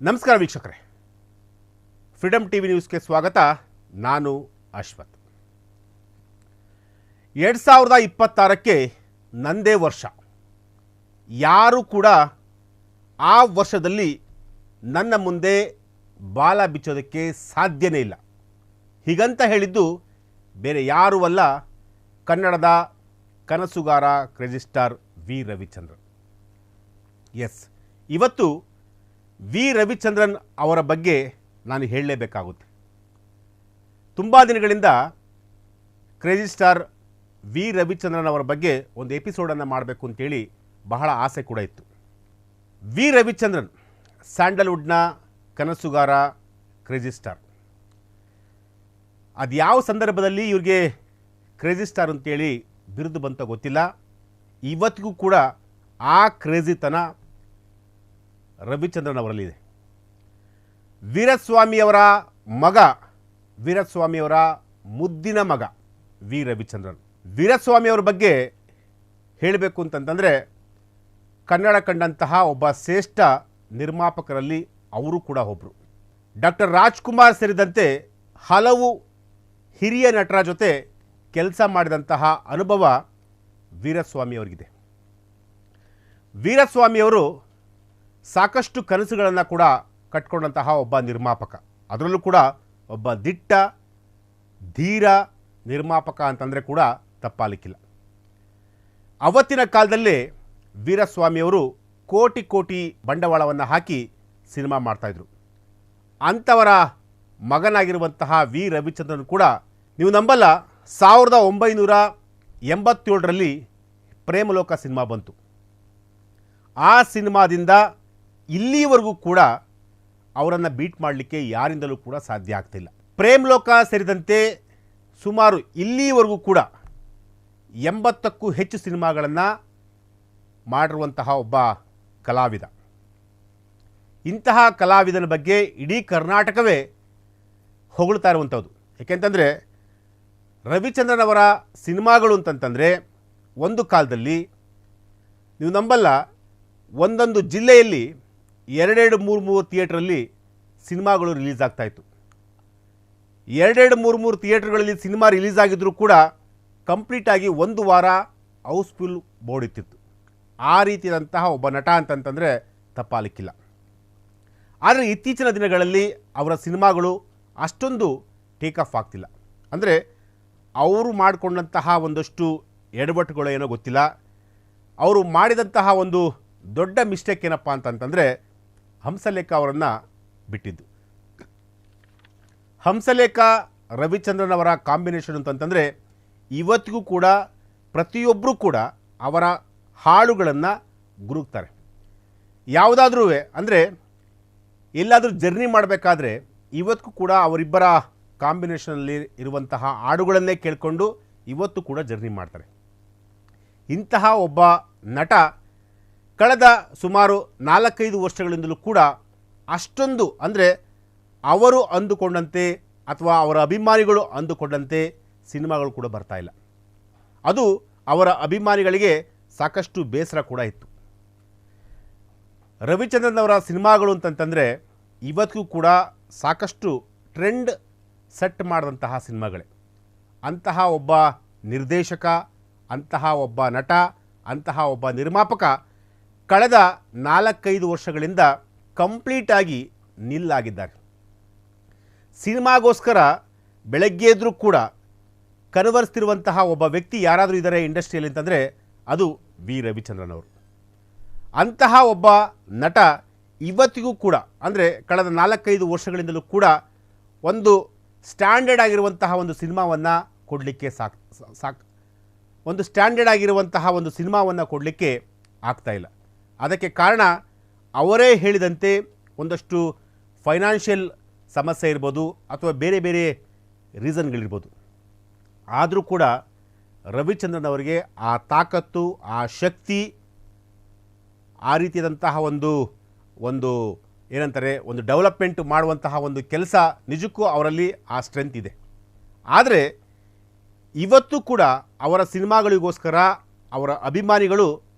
ನಮಸ್ಕಾರ ವೀಕ್ಷಕರೇ, freedom TV ನ್ಯೂಸ್ಗೆ ಸ್ವಾಗತ. ನಾನು ಅಶ್ವಥ್. 2026ಕ್ಕೆ ನಂದೇ ವರ್ಷ. ಯಾರೂ ಕೂಡ ಆ ವರ್ಷದಲ್ಲಿ ನನ್ನ ಮುಂದೆ ಬಾಲ ಬಿಚ್ಚೋದಕ್ಕೆ ಸಾಧ್ಯನೇ ಇಲ್ಲ. ಹೀಗಂತ ಹೇಳಿದ್ದು ಬೇರೆ ಯಾರೂ ಅಲ್ಲ, ಕನ್ನಡದ ಕನಸುಗಾರ crazy star V Ravichandran. Yes, ಇವತ್ತು ವಿ ರವಿಚಂದ್ರನ್ ಅವರ ಬಗ್ಗೆ ನಾನು ಹೇಳಲೇಬೇಕಾಗುತ್ತೆ. ತುಂಬ ದಿನಗಳಿಂದ ಕ್ರೇಜಿ ಸ್ಟಾರ್ ವಿ ರವಿಚಂದ್ರನ್ ಅವರ ಬಗ್ಗೆ ಒಂದು ಎಪಿಸೋಡನ್ನು ಮಾಡಬೇಕು ಅಂತೇಳಿ ಬಹಳ ಆಸೆ ಕೂಡ ಇತ್ತು. ವಿ ರವಿಚಂದ್ರನ್ ಸ್ಯಾಂಡಲ್ವುಡ್ನ ಕನಸುಗಾರ, ಕ್ರೇಜಿ ಸ್ಟಾರ್. ಅದು ಯಾವ ಸಂದರ್ಭದಲ್ಲಿ ಇವ್ರಿಗೆ ಕ್ರೇಜಿ ಸ್ಟಾರ್ ಅಂತೇಳಿ ಬಿರುದು ಬಂತ ಗೊತ್ತಿಲ್ಲ. ಇವತ್ತಿಗೂ ಕೂಡ ಆ ಕ್ರೇಜಿತನ ರವಿಚಂದ್ರನ್ ಅವರಲ್ಲಿದೆ. ವೀರಸ್ವಾಮಿಯವರ ಮಗ, ವೀರಸ್ವಾಮಿಯವರ ಮುದ್ದಿನ ಮಗ ವಿ ರವಿಚಂದ್ರನ್. ವೀರಸ್ವಾಮಿಯವರ ಬಗ್ಗೆ ಹೇಳಬೇಕು ಅಂತಂತಂದರೆ, ಕನ್ನಡ ಕಂಡಂತಹ ಒಬ್ಬ ಶ್ರೇಷ್ಠ ನಿರ್ಮಾಪಕರಲ್ಲಿ ಅವರು ಕೂಡ ಒಬ್ಬರು. ಡಾಕ್ಟರ್ ರಾಜ್ಕುಮಾರ್ ಸೇರಿದಂತೆ ಹಲವು ಹಿರಿಯ ನಟರ ಜೊತೆ ಕೆಲಸ ಮಾಡಿದಂತಹ ಅನುಭವ ವೀರಸ್ವಾಮಿಯವರಿಗಿದೆ. ವೀರಸ್ವಾಮಿಯವರು ಸಾಕಷ್ಟು ಕನಸುಗಳನ್ನು ಕೂಡ ಕಟ್ಕೊಂಡಂತಹ ಒಬ್ಬ ನಿರ್ಮಾಪಕ, ಅದರಲ್ಲೂ ಕೂಡ ಒಬ್ಬ ದಿಟ್ಟ ಧೀರ ನಿರ್ಮಾಪಕ ಅಂತಂದರೆ ಕೂಡ ತಪ್ಪಾಲಿಕ್ಕಿಲ್ಲ. ಅವತ್ತಿನ ಕಾಲದಲ್ಲೇ ವೀರಸ್ವಾಮಿಯವರು ಕೋಟಿ ಕೋಟಿ ಬಂಡವಾಳವನ್ನು ಹಾಕಿ ಸಿನಿಮಾ ಮಾಡ್ತಾಯಿದ್ರು. ಅಂಥವರ ಮಗನಾಗಿರುವಂತಹ ವಿ ರವಿಚಂದ್ರನ್ ಕೂಡ, ನೀವು ನಂಬಲ್ಲ, 1987ರಲ್ಲಿ ಪ್ರೇಮಲೋಕ ಸಿನಿಮಾ ಬಂತು. ಆ ಸಿನಿಮಾದಿಂದ ಇಲ್ಲಿವರೆಗೂ ಕೂಡ ಅವರನ್ನು ಬೀಟ್ ಮಾಡಲಿಕ್ಕೆ ಯಾರಿಂದಲೂ ಕೂಡ ಸಾಧ್ಯ ಆಗ್ತಿಲ್ಲ. ಪ್ರೇಮಲೋಕ ಸೇರಿದಂತೆ ಸುಮಾರು ಇಲ್ಲಿವರೆಗೂ ಕೂಡ 80ಕ್ಕೂ ಹೆಚ್ಚು ಸಿನಿಮಾಗಳನ್ನು ಮಾಡಿರುವಂತಹ ಒಬ್ಬ ಕಲಾವಿದ. ಇಂತಹ ಕಲಾವಿದನ ಬಗ್ಗೆ ಇಡೀ ಕರ್ನಾಟಕವೇ ಹೊಗಳ್ತಾ ಇರುವಂಥದ್ದು. ಏಕೆಂತಂದರೆ ರವಿಚಂದ್ರನ್ ಅವರ ಸಿನಿಮಾಗಳು ಅಂತಂತಂದರೆ ಒಂದು ಕಾಲದಲ್ಲಿ ನೀವು ನಂಬಲ್ಲ, ಒಂದೊಂದು ಜಿಲ್ಲೆಯಲ್ಲಿ 2-3 ಥಿಯೇಟ್ರಲ್ಲಿ ಸಿನಿಮಾಗಳು ರಿಲೀಸ್ ಆಗ್ತಾಯಿತ್ತು. 2-3 ಥಿಯೇಟ್ರ್ಗಳಲ್ಲಿ ಸಿನಿಮಾ ರಿಲೀಸ್ ಆಗಿದ್ದರೂ ಕೂಡ ಕಂಪ್ಲೀಟಾಗಿ ಒಂದು ವಾರ ಹೌಸ್ಫುಲ್ ಬೋರ್ಡ್ ಇತ್ತಿತ್ತು. ಆ ರೀತಿಯಾದಂತಹ ಒಬ್ಬ ನಟ ಅಂತಂತಂದರೆ ತಪ್ಪಾಲಿಕ್ಕಿಲ್ಲ. ಆದರೆ ಇತ್ತೀಚಿನ ದಿನಗಳಲ್ಲಿ ಅವರ ಸಿನಿಮಾಗಳು ಅಷ್ಟೊಂದು ಟೇಕ್ ಆಫ್ ಆಗ್ತಿಲ್ಲ. ಅಂದರೆ ಅವರು ಮಾಡಿಕೊಂಡಂತಹ ಒಂದಷ್ಟು ಎಡವಟ್ಟುಗಳು ಏನೋ ಗೊತ್ತಿಲ್ಲ. ಅವರು ಮಾಡಿದಂತಹ ಒಂದು ದೊಡ್ಡ ಮಿಸ್ಟೇಕ್ ಏನಪ್ಪ ಅಂತಂತಂದರೆ, ಹಂಸಲೇಖ ಅವರನ್ನು ಬಿಟ್ಟಿದ್ದು. ಹಂಸಲೇಖ ರವಿಚಂದ್ರನ್ ಅವರ ಕಾಂಬಿನೇಷನ್ ಅಂತಂತಂದರೆ ಇವತ್ತಿಗೂ ಕೂಡ ಪ್ರತಿಯೊಬ್ಬರೂ ಕೂಡ ಅವರ ಹಾಡುಗಳನ್ನು ಗುರುಗ್ತಾರೆ. ಯಾವುದಾದ್ರೂ ಅಂದರೆ ಎಲ್ಲಾದರೂ ಜರ್ನಿ ಮಾಡಬೇಕಾದ್ರೆ ಇವತ್ತಿಗೂ ಕೂಡ ಅವರಿಬ್ಬರ ಕಾಂಬಿನೇಷನಲ್ಲಿ ಇರುವಂತಹ ಹಾಡುಗಳನ್ನೇ ಕೇಳಿಕೊಂಡು ಇವತ್ತು ಕೂಡ ಜರ್ನಿ ಮಾಡ್ತಾರೆ. ಇಂತಹ ಒಬ್ಬ ನಟ ಕಳೆದ ಸುಮಾರು 4-5 ವರ್ಷಗಳಿಂದಲೂ ಕೂಡ ಅಷ್ಟೊಂದು, ಅಂದರೆ ಅವರು ಅಂದುಕೊಂಡಂತೆ ಅಥವಾ ಅವರ ಅಭಿಮಾನಿಗಳು ಅಂದುಕೊಂಡಂತೆ ಸಿನಿಮಾಗಳು ಕೂಡ ಬರ್ತಾ ಇಲ್ಲ. ಅದು ಅವರ ಅಭಿಮಾನಿಗಳಿಗೆ ಸಾಕಷ್ಟು ಬೇಸರ ಕೂಡ ಇತ್ತು. ರವಿಚಂದ್ರನ್ ಅವರ ಸಿನಿಮಾಗಳು ಅಂತಂತಂದರೆ ಇವತ್ತಿಗೂ ಕೂಡ ಸಾಕಷ್ಟು ಟ್ರೆಂಡ್ ಸೆಟ್ ಮಾಡಿದಂತಹ ಸಿನಿಮಾಗಳೇ. ಅಂತಹ ಒಬ್ಬ ನಿರ್ದೇಶಕ, ಅಂತಹ ಒಬ್ಬ ನಟ, ಅಂತಹ ಒಬ್ಬ ನಿರ್ಮಾಪಕ ಕಳೆದ 4-5 ವರ್ಷಗಳಿಂದ ಕಂಪ್ಲೀಟಾಗಿ ನಿಲ್ಲಾಗಿದ್ದಾರೆ. ಸಿನಿಮಾಗೋಸ್ಕರ ಬೆಳಗ್ಗೆ ಎದ್ರೂ ಕೂಡ ಕನವರಿಸ್ತಿರುವಂತಹ ಒಬ್ಬ ವ್ಯಕ್ತಿ ಯಾರಾದರೂ ಇದ್ದಾರೆ ಇಂಡಸ್ಟ್ರಿಯಲ್ಲಿ ಅಂತಂದರೆ ಅದು ವಿ ರವಿಚಂದ್ರನ್ ಅವರು. ಅಂತಹ ಒಬ್ಬ ನಟ ಇವತ್ತಿಗೂ ಕೂಡ, ಅಂದರೆ ಕಳೆದ 4-5 ವರ್ಷಗಳಿಂದಲೂ ಕೂಡ ಒಂದು ಸ್ಟ್ಯಾಂಡರ್ಡ್ ಆಗಿರುವಂತಹ ಒಂದು ಸಿನಿಮಾವನ್ನು ಕೊಡಲಿಕ್ಕೆ ಒಂದು ಸ್ಟ್ಯಾಂಡರ್ಡ್ ಆಗಿರುವಂತಹ ಒಂದು ಸಿನಿಮಾವನ್ನು ಕೊಡಲಿಕ್ಕೆ ಆಗ್ತಾಯಿಲ್ಲ. ಅದಕ್ಕೆ ಕಾರಣ ಅವರೇ ಹೇಳಿದಂತೆ ಒಂದಷ್ಟು ಫೈನಾನ್ಷಿಯಲ್ ಸಮಸ್ಯೆ ಇರ್ಬೋದು ಅಥವಾ ಬೇರೆ ಬೇರೆ ರೀಸನ್ಗಳಿರ್ಬೋದು. ಆದರೂ ಕೂಡ ರವಿಚಂದ್ರನ್ ಅವರಿಗೆ ಆ ತಾಕತ್ತು, ಆ ಶಕ್ತಿ, ಆ ರೀತಿಯಾದಂತಹ ಒಂದು ಏನಂತಾರೆ, ಒಂದು ಡೆವಲಪ್ಮೆಂಟ್ ಮಾಡುವಂತಹ ಒಂದು ಕೆಲಸ ನಿಜಕ್ಕೂ ಅವರಲ್ಲಿ ಆ ಸ್ಟ್ರೆಂತ್ ಇದೆ. ಆದರೆ ಇವತ್ತು ಕೂಡ ಅವರ ಸಿನಿಮಾಗಳಿಗೋಸ್ಕರ ಅವರ ಅಭಿಮಾನಿಗಳು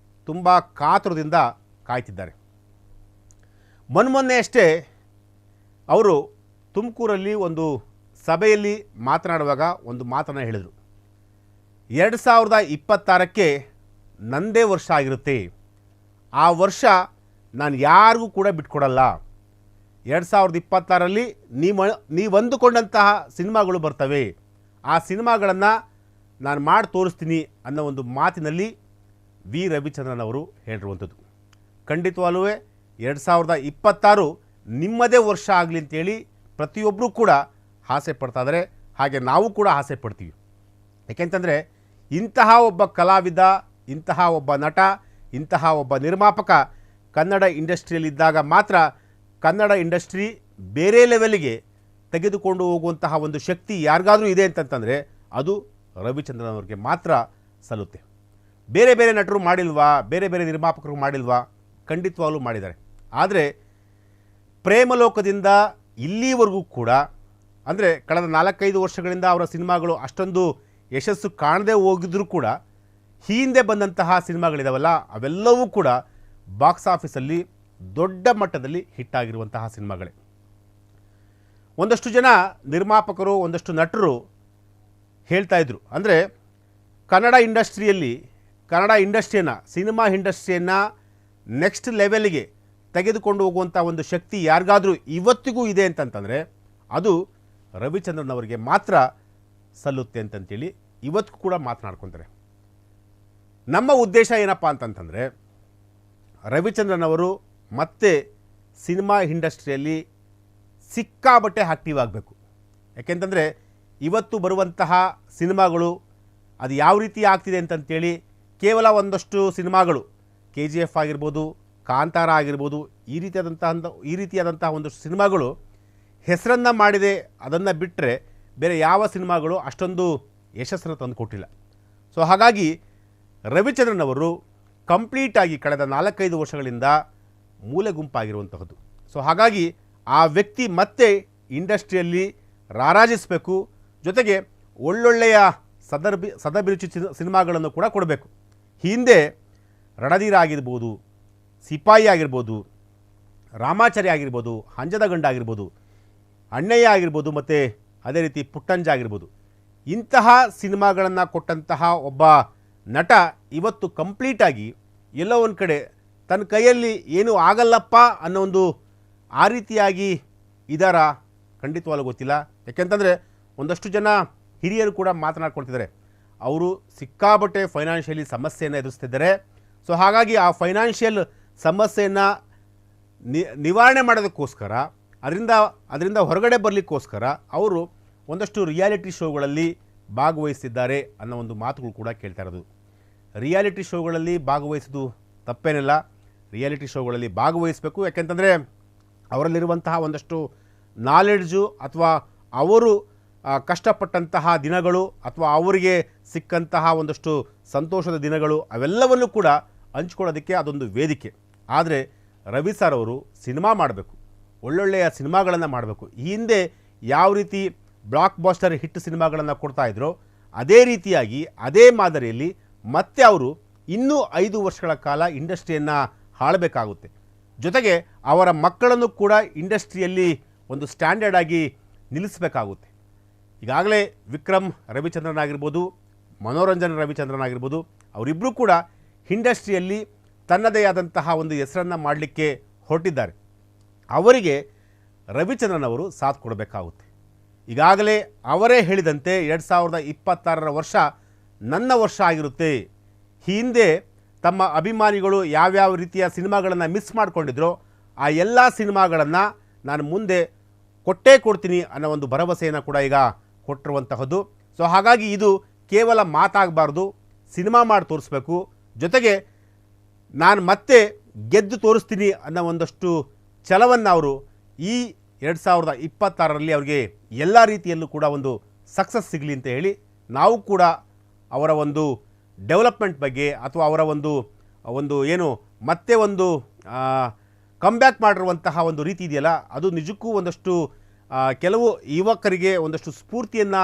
ತುಂಬ ಕಾತುರದಿಂದ ಕಾಯ್ತಿದ್ದಾರೆ. ಮೊನ್ನೆ ಅಷ್ಟೇ ಅವರು ತುಮಕೂರಲ್ಲಿ ಒಂದು ಸಭೆಯಲ್ಲಿ ಮಾತನಾಡುವಾಗ ಒಂದು ಮಾತನ್ನು ಹೇಳಿದರು. 2026ಕ್ಕೆ ನನ್ನದೇ ವರ್ಷ ಆಗಿರುತ್ತೆ, ಆ ವರ್ಷ ನಾನು ಯಾರಿಗೂ ಕೂಡ ಬಿಟ್ಕೊಡಲ್ಲ. 2026ರಲ್ಲಿ ನೀವು ಅಂದುಕೊಂಡಂತಹ ಸಿನಿಮಾಗಳು ಬರ್ತವೆ, ಆ ಸಿನಿಮಾಗಳನ್ನು ನಾನು ಮಾಡಿ ತೋರಿಸ್ತೀನಿ ಅನ್ನೋ ಒಂದು ಮಾತಿನಲ್ಲಿ ವಿ ರವಿಚಂದ್ರನ್ ಅವರು ಹೇಳಿರುವಂಥದ್ದು. ಖಂಡಿತವಾಗ್ಲೂ 2026 ನಿಮ್ಮದೇ ವರ್ಷ ಆಗಲಿ ಅಂತೇಳಿ ಪ್ರತಿಯೊಬ್ಬರೂ ಕೂಡ ಆಸೆ ಪಡ್ತಾ ಇದ್ದಾರೆ. ಹಾಗೆ ನಾವು ಕೂಡ ಆಸೆ ಪಡ್ತೀವಿ. ಯಾಕೆಂತಂದರೆ ಇಂತಹ ಒಬ್ಬ ಕಲಾವಿದ, ಇಂತಹ ಒಬ್ಬ ನಟ, ಇಂತಹ ಒಬ್ಬ ನಿರ್ಮಾಪಕ ಕನ್ನಡ ಇಂಡಸ್ಟ್ರಿಯಲ್ಲಿದ್ದಾಗ ಮಾತ್ರ ಕನ್ನಡ ಇಂಡಸ್ಟ್ರಿ ಬೇರೆ ಲೆವೆಲ್ಗೆ ತೆಗೆದುಕೊಂಡು ಹೋಗುವಂತಹ ಒಂದು ಶಕ್ತಿ ಯಾರಿಗಾದರೂ ಇದೆ ಅಂತಂತಂದರೆ ಅದು ರವಿಚಂದ್ರನ್ ಅವರಿಗೆ ಮಾತ್ರ ಸಲ್ಲುತ್ತೆ. ಬೇರೆ ಬೇರೆ ನಟರು ಮಾಡಿಲ್ವಾ, ಬೇರೆ ಬೇರೆ ನಿರ್ಮಾಪಕರು ಮಾಡಿಲ್ವಾ? ಖಂಡಿತವಾಗ್ಲೂ ಮಾಡಿದ್ದಾರೆ. ಆದರೆ ಪ್ರೇಮಲೋಕದಿಂದ ಇಲ್ಲಿವರೆಗೂ ಕೂಡ, ಅಂದರೆ ಕಳೆದ 4-5 ವರ್ಷಗಳಿಂದ ಅವರ ಸಿನಿಮಾಗಳು ಅಷ್ಟೊಂದು ಯಶಸ್ಸು ಕಾಣದೇ ಹೋಗಿದ್ರೂ ಕೂಡ ಹಿಂದೆ ಬಂದಂತಹ ಸಿನಿಮಾಗಳಿದಾವಲ್ಲ, ಅವೆಲ್ಲವೂ ಕೂಡ ಬಾಕ್ಸ್ ಆಫೀಸಲ್ಲಿ ದೊಡ್ಡ ಮಟ್ಟದಲ್ಲಿ ಹಿಟ್ಟಾಗಿರುವಂತಹ ಸಿನಿಮಾಗಳೇ. ಒಂದಷ್ಟು ಜನ ನಿರ್ಮಾಪಕರು, ಒಂದಷ್ಟು ನಟರು ಹೇಳ್ತಾ ಇದ್ರು, ಅಂದರೆ ಕನ್ನಡ ಇಂಡಸ್ಟ್ರಿಯನ್ನು, ಸಿನಿಮಾ ಇಂಡಸ್ಟ್ರಿಯನ್ನು ನೆಕ್ಸ್ಟ್ ಲೆವೆಲ್ಗೆ ತೆಗೆದುಕೊಂಡು ಹೋಗುವಂಥ ಒಂದು ಶಕ್ತಿ ಯಾರಿಗಾದರೂ ಇವತ್ತಿಗೂ ಇದೆ ಅಂತಂತಂದರೆ ಅದು ರವಿಚಂದ್ರನ್ ಅವರಿಗೆ ಮಾತ್ರ ಸಲ್ಲುತ್ತೆ ಅಂತಂತೇಳಿ ಇವತ್ತು ಕೂಡ ಮಾತನಾಡ್ಕೊತಾರೆ. ನಮ್ಮ ಉದ್ದೇಶ ಏನಪ್ಪ ಅಂತಂತಂದರೆ ರವಿಚಂದ್ರನ್ ಅವರು ಮತ್ತೆ ಸಿನಿಮಾ ಇಂಡಸ್ಟ್ರಿಯಲ್ಲಿ ಸಿಕ್ಕಾಬಟ್ಟೆ ಆಕ್ಟಿವ್ ಆಗಬೇಕು. ಯಾಕೆಂತಂದರೆ ಇವತ್ತು ಬರುವಂತಹ ಸಿನಿಮಾಗಳು ಅದು ಯಾವ ರೀತಿ ಆಗ್ತಿದೆ ಅಂತಂತೇಳಿ ಕೇವಲ ಒಂದಷ್ಟು ಸಿನಿಮಾಗಳು, KGF ಆಗಿರ್ಬೋದು, ಕಾಂತಾರ ಆಗಿರ್ಬೋದು, ಈ ರೀತಿಯಾದಂತಹ ಒಂದಷ್ಟು ಸಿನಿಮಾಗಳು ಹೆಸರನ್ನು ಮಾಡಿದೆ. ಅದನ್ನು ಬಿಟ್ಟರೆ ಬೇರೆ ಯಾವ ಸಿನಿಮಾಗಳು ಅಷ್ಟೊಂದು ಯಶಸ್ಸನ್ನು ತಂದು ಕೊಟ್ಟಿಲ್ಲ. ಸೊ ಹಾಗಾಗಿ ರವಿಚಂದ್ರನ್ ಅವರು ಕಂಪ್ಲೀಟಾಗಿ ಕಳೆದ 4-5 ವರ್ಷಗಳಿಂದ ಮೂಲೆ ಗುಂಪಾಗಿರುವಂತಹದ್ದು. ಸೊ ಹಾಗಾಗಿ ಆ ವ್ಯಕ್ತಿ ಮತ್ತೆ ಇಂಡಸ್ಟ್ರಿಯಲ್ಲಿ ರಾರಾಜಿಸಬೇಕು, ಜೊತೆಗೆ ಒಳ್ಳೊಳ್ಳೆಯ ಸದಭಿರುಚಿ ಸಿನಿಮಾಗಳನ್ನು ಕೂಡ ಕೊಡಬೇಕು. ಹಿಂದೆ ರಣಧೀರ ಆಗಿರ್ಬೋದು, ಸಿಪಾಯಿ ಆಗಿರ್ಬೋದು, ರಾಮಾಚಾರ್ಯ ಆಗಿರ್ಬೋದು, ಹಂಜದ ಗಂಡ ಆಗಿರ್ಬೋದು, ಅಣ್ಣಯ್ಯ ಆಗಿರ್ಬೋದು, ಮತ್ತು ಅದೇ ರೀತಿ ಪುಟ್ಟಂಜ ಆಗಿರ್ಬೋದು, ಇಂತಹ ಸಿನಿಮಾಗಳನ್ನು ಕೊಟ್ಟಂತಹ ಒಬ್ಬ ನಟ ಇವತ್ತು ಕಂಪ್ಲೀಟಾಗಿ ಎಲ್ಲೋ ಒಂದು ಕಡೆ ತನ್ನ ಕೈಯಲ್ಲಿ ಏನೂ ಆಗಲ್ಲಪ್ಪ ಅನ್ನೋ ಒಂದು ಆ ರೀತಿಯಾಗಿ ಇದಾರ ಖಂಡಿತವಾಗ್ಲೂ ಗೊತ್ತಿಲ್ಲ. ಯಾಕೆಂತಂದರೆ ಒಂದಷ್ಟು ಜನ ಹಿರಿಯರು ಕೂಡ ಮಾತನಾಡ್ಕೊಳ್ತಿದ್ದಾರೆ, ಅವರು ಸಿಕ್ಕಾಬಟ್ಟೆ ಫೈನಾನ್ಷಿಯಲಿ ಸಮಸ್ಯೆಯನ್ನು ಎದುರಿಸ್ತಿದ್ದಾರೆ. ಸೊ ಹಾಗಾಗಿ ಆ ಫೈನಾನ್ಷಿಯಲ್ ಸಮಸ್ಯೆಯನ್ನು ನಿವಾರಣೆ ಮಾಡೋದಕ್ಕೋಸ್ಕರ, ಅದರಿಂದ ಹೊರಗಡೆ ಬರಲಿಕ್ಕೋಸ್ಕರ ಅವರು ಒಂದಷ್ಟು ರಿಯಾಲಿಟಿ ಶೋಗಳಲ್ಲಿ ಭಾಗವಹಿಸಿದ್ದಾರೆ ಅನ್ನೋ ಒಂದು ಮಾತುಗಳು ಕೂಡ ಕೇಳ್ತಾ ಇರೋದು. ರಿಯಾಲಿಟಿ ಶೋಗಳಲ್ಲಿ ಭಾಗವಹಿಸೋದು ತಪ್ಪೇನಿಲ್ಲ, ರಿಯಾಲಿಟಿ ಶೋಗಳಲ್ಲಿ ಭಾಗವಹಿಸಬೇಕು. ಯಾಕೆಂತಂದರೆ ಅವರಲ್ಲಿರುವಂತಹ ಒಂದಷ್ಟು ನಾಲೆಡ್ಜು ಅಥವಾ ಅವರು ಕಷ್ಟಪಟ್ಟಂತಹ ದಿನಗಳು ಅಥವಾ ಅವರಿಗೆ ಸಿಕ್ಕಂತಹ ಒಂದಷ್ಟು ಸಂತೋಷದ ದಿನಗಳು ಅವೆಲ್ಲವನ್ನೂ ಕೂಡ ಹಂಚ್ಕೊಳ್ಳೋದಕ್ಕೆ ಅದೊಂದು ವೇದಿಕೆ. ಆದರೆ ರವಿ ಸರ್ ಅವರು ಸಿನಿಮಾ ಮಾಡಬೇಕು, ಒಳ್ಳೊಳ್ಳೆಯ ಸಿನಿಮಾಗಳನ್ನು ಮಾಡಬೇಕು. ಈ ಹಿಂದೆ ಯಾವ ರೀತಿ ಬ್ಲಾಕ್ ಬಾಸ್ಟರ್ ಹಿಟ್ ಸಿನಿಮಾಗಳನ್ನು ಕೊಡ್ತಾಯಿದ್ರು ಅದೇ ರೀತಿಯಾಗಿ ಅದೇ ಮಾದರಿಯಲ್ಲಿ ಮತ್ತೆ ಅವರು ಇನ್ನೂ 5 ವರ್ಷಗಳ ಕಾಲ ಇಂಡಸ್ಟ್ರಿಯನ್ನು ಆಳಬೇಕಾಗುತ್ತೆ. ಜೊತೆಗೆ ಅವರ ಮಕ್ಕಳನ್ನು ಕೂಡ ಇಂಡಸ್ಟ್ರಿಯಲ್ಲಿ ಒಂದು ಸ್ಟ್ಯಾಂಡರ್ಡ್ ಆಗಿ ನಿಲ್ಲಿಸಬೇಕಾಗುತ್ತೆ. ಈಗಾಗಲೇ ವಿಕ್ರಮ್ ರವಿಚಂದ್ರನ್ ಆಗಿರ್ಬೋದು, ಮನೋರಂಜನ್ ರವಿಚಂದ್ರನ್ ಆಗಿರ್ಬೋದು, ಅವರಿಬ್ಬರೂ ಕೂಡ ಇಂಡಸ್ಟ್ರಿಯಲ್ಲಿ ತನ್ನದೇ ಆದಂತಹ ಒಂದು ಹೆಸರನ್ನು ಮಾಡಲಿಕ್ಕೆ ಹೊರಟಿದ್ದಾರೆ. ಅವರಿಗೆ ರವಿಚಂದ್ರನ್ ಅವರು ಸಾಥ್ ಕೊಡಬೇಕಾಗುತ್ತೆ. ಈಗಾಗಲೇ ಅವರೇ ಹೇಳಿದಂತೆ 2026ರ ವರ್ಷ ನನ್ನ ವರ್ಷ ಆಗಿರುತ್ತೆ. ಹಿಂದೆ ತಮ್ಮ ಅಭಿಮಾನಿಗಳು ಯಾವ್ಯಾವ ರೀತಿಯ ಸಿನಿಮಾಗಳನ್ನು ಮಿಸ್ ಮಾಡಿಕೊಂಡಿದ್ರೋ ಆ ಎಲ್ಲ ಸಿನಿಮಾಗಳನ್ನು ನಾನು ಮುಂದೆ ಕೊಟ್ಟೇ ಕೊಡ್ತೀನಿ ಅನ್ನೋ ಒಂದು ಭರವಸೆಯನ್ನು ಕೂಡ ಈಗ ಕೊಟ್ಟಿರುವಂತಹದ್ದು. ಸೊ ಹಾಗಾಗಿ ಇದು ಕೇವಲ ಮಾತಾಗಬಾರ್ದು, ಸಿನಿಮಾ ಮಾಡಿ ತೋರಿಸ್ಬೇಕು. ಜೊತೆಗೆ ನಾನು ಮತ್ತೆ ಗೆದ್ದು ತೋರಿಸ್ತೀನಿ ಅನ್ನೋ ಒಂದಷ್ಟು ಛಲವನ್ನು ಅವರು ಈ 2026ರಲ್ಲಿ ಅವರಿಗೆ ಎಲ್ಲ ರೀತಿಯಲ್ಲೂ ಕೂಡ ಒಂದು ಸಕ್ಸಸ್ ಸಿಗಲಿ ಅಂತ ಹೇಳಿ ನಾವು ಕೂಡ ಅವರ ಒಂದು ಡೆವಲಪ್ಮೆಂಟ್ ಬಗ್ಗೆ ಅಥವಾ ಅವರ ಒಂದು ಏನು ಮತ್ತೆ ಒಂದು ಕಮ್ಬ್ಯಾಕ್ ಮಾಡಿರುವಂತಹ ಒಂದು ರೀತಿ ಇದೆಯಲ್ಲ, ಅದು ನಿಜಕ್ಕೂ ಒಂದಷ್ಟು ಕೆಲವು ಯುವಕರಿಗೆ ಒಂದಷ್ಟು ಸ್ಫೂರ್ತಿಯನ್ನು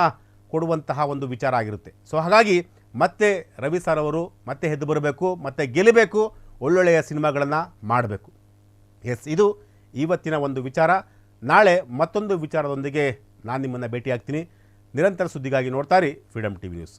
ಕೊಡುವಂತಹ ಒಂದು ವಿಚಾರ ಆಗಿರುತ್ತೆ. ಸೊ ಹಾಗಾಗಿ ಮತ್ತೆ ರವಿ ಸರ್ ಅವರು ಮತ್ತೆ ಎದ್ದು ಬರಬೇಕು, ಮತ್ತೆ ಗೆಲ್ಲಬೇಕು, ಒಳ್ಳೊಳ್ಳೆಯ ಸಿನಿಮಾಗಳನ್ನು ಮಾಡಬೇಕು. ಎಸ್, ಇದು ಇವತ್ತಿನ ಒಂದು ವಿಚಾರ. ನಾಳೆ ಮತ್ತೊಂದು ವಿಚಾರದೊಂದಿಗೆ ನಾನು ನಿಮ್ಮನ್ನು ಭೇಟಿಯಾಗ್ತೀನಿ. ನಿರಂತರ ಸುದ್ದಿಗಾಗಿ ನೋಡ್ತಾರಿ ಫ್ರೀಡಮ್ ಟಿವಿ ನ್ಯೂಸ್.